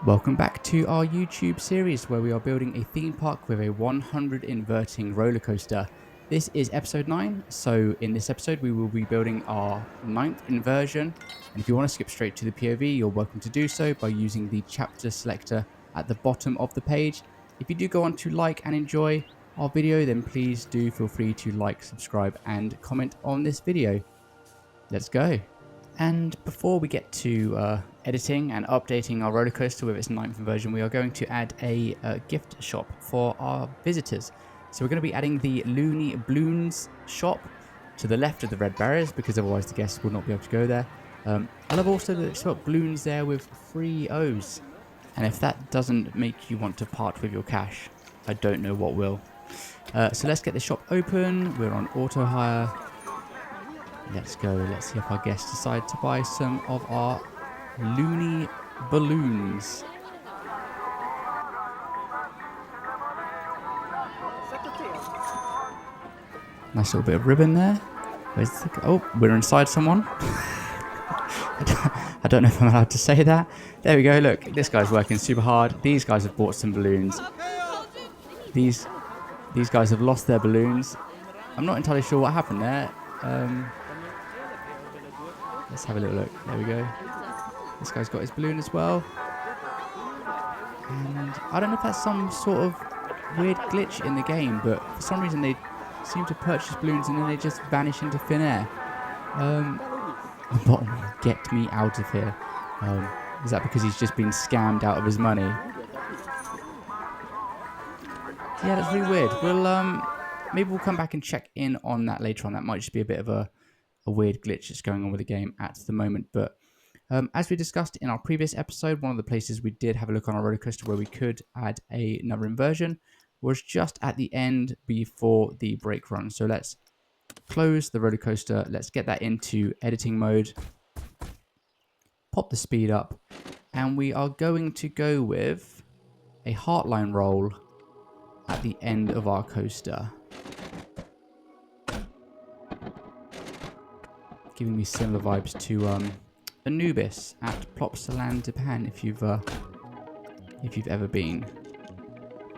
Welcome back to our YouTube series where we are building a theme park with a 100 inverting roller coaster. This is episode 9, so in this episode we will be building our 9th inversion, and if you want to skip straight to the POV, you're welcome to do so by using the chapter selector at the bottom of the page. If you do go on to like and enjoy our video, then please do feel free to like, subscribe and comment on this video. Let's go. And before we get to editing and updating our roller coaster with its 9th inversion, we are going to add a gift shop for our visitors. So we're going to be adding the Loony Blooons shop to the left of the red barriers, because otherwise the guests will not be able to go there. I love also that it's got balloons there with 3 O's. And if that doesn't make you want to part with your cash, I don't know what will. So let's get the shop open. We're on auto hire. Let's go. Let's see if our guests decide to buy some of our Loony Blooons. Nice little bit of ribbon there. Where's the... Oh, we're inside someone. I don't know if I'm allowed to say that. There we go. Look, this guy's working super hard. These guys have bought some balloons. These guys have lost their balloons. I'm not entirely sure what happened there. Let's have a little look. There we go. This guy's got his balloon as well. And I don't know if that's some sort of weird glitch in the game, but for some reason they seem to purchase balloons and then they just vanish into thin air. Get me out of here. Is that because he's just been scammed out of his money? Yeah, that's really weird. We'll maybe we'll come back and check in on that later on. That might just be a bit of a weird glitch that's going on with the game at the moment. But as we discussed in our previous episode, one of the places we did have a look on our roller coaster where we could add another inversion was just at the end before the brake run. So let's close the roller coaster. Let's get that into editing mode. Pop the speed up. And we are going to go with a heartline roll at the end of our coaster. Giving me similar vibes to Anubis at Plopsaland, Japan, if you've ever been.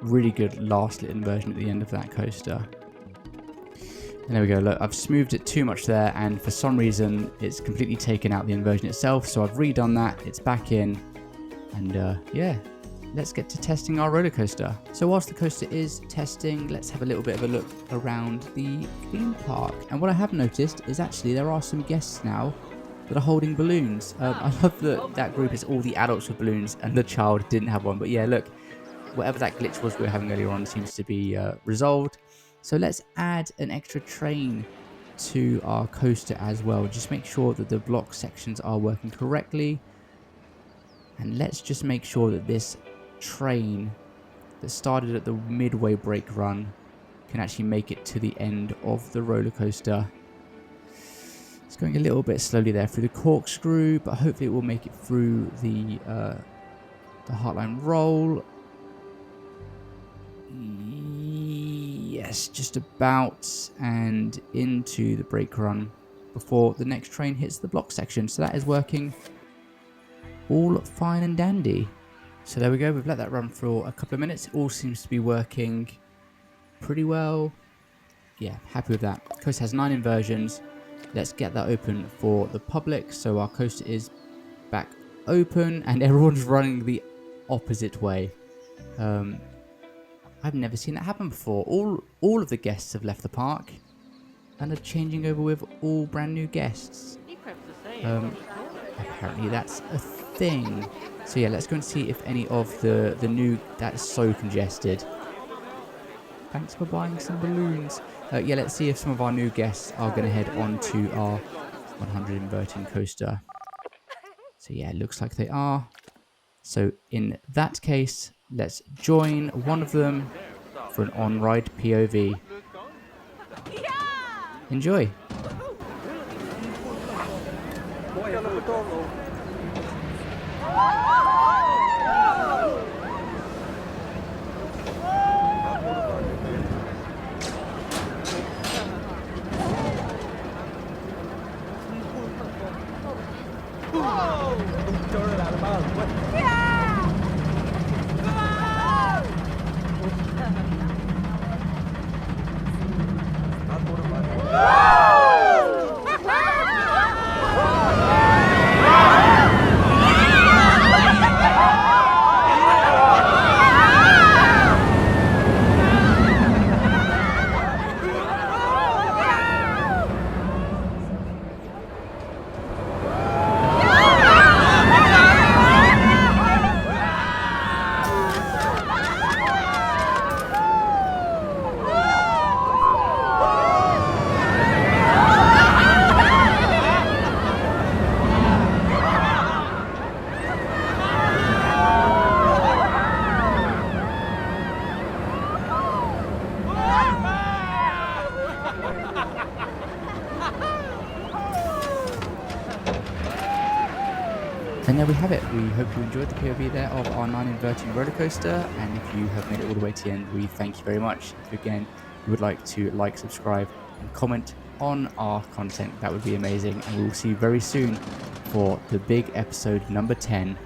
Really good last lit inversion at the end of that coaster. And there we go. Look, I've smoothed it too much there, and for some reason it's completely taken out the inversion itself. So I've redone that. It's back in, and yeah. Let's get to testing our roller coaster. So whilst the coaster is testing, let's have a little bit of a look around the theme park. And what I have noticed is actually there are some guests now that are holding balloons. I love that that group is all the adults with balloons and the child didn't have one. But yeah, look, whatever that glitch was we were having earlier on seems to be resolved. So let's add an extra train to our coaster as well. Just make sure that the block sections are working correctly. And let's just make sure that this train that started at the midway brake run can actually make it to the end of the roller coaster. It's going a little bit slowly there through the corkscrew, but hopefully it will make it through the heartline roll. Yes, just about, and into the brake run before the next train hits the block section. So that is working all fine and dandy. So there we go, we've let that run for a couple of minutes. It all seems to be working pretty well. Yeah, happy with that. Coaster has 9 inversions. Let's get that open for the public. So our coaster is back open and everyone's running the opposite way. I've never seen that happen before. All of the guests have left the park and are changing over with all brand new guests. Apparently that's a thing. So yeah, let's go and see if any of the new... That's so congested. Thanks for buying some balloons. Yeah, let's see if some of our new guests are going to head on to our 100 inverting coaster. So yeah, it looks like they are. So in that case, let's join one of them for an on-ride POV. Enjoy. And there we have it. We hope you enjoyed the POV there of our 9 inverting roller coaster. And if you have made it all the way to the end, we thank you very much. If again you would like to like, subscribe, and comment on our content, that would be amazing. And we will see you very soon for the big episode number 10.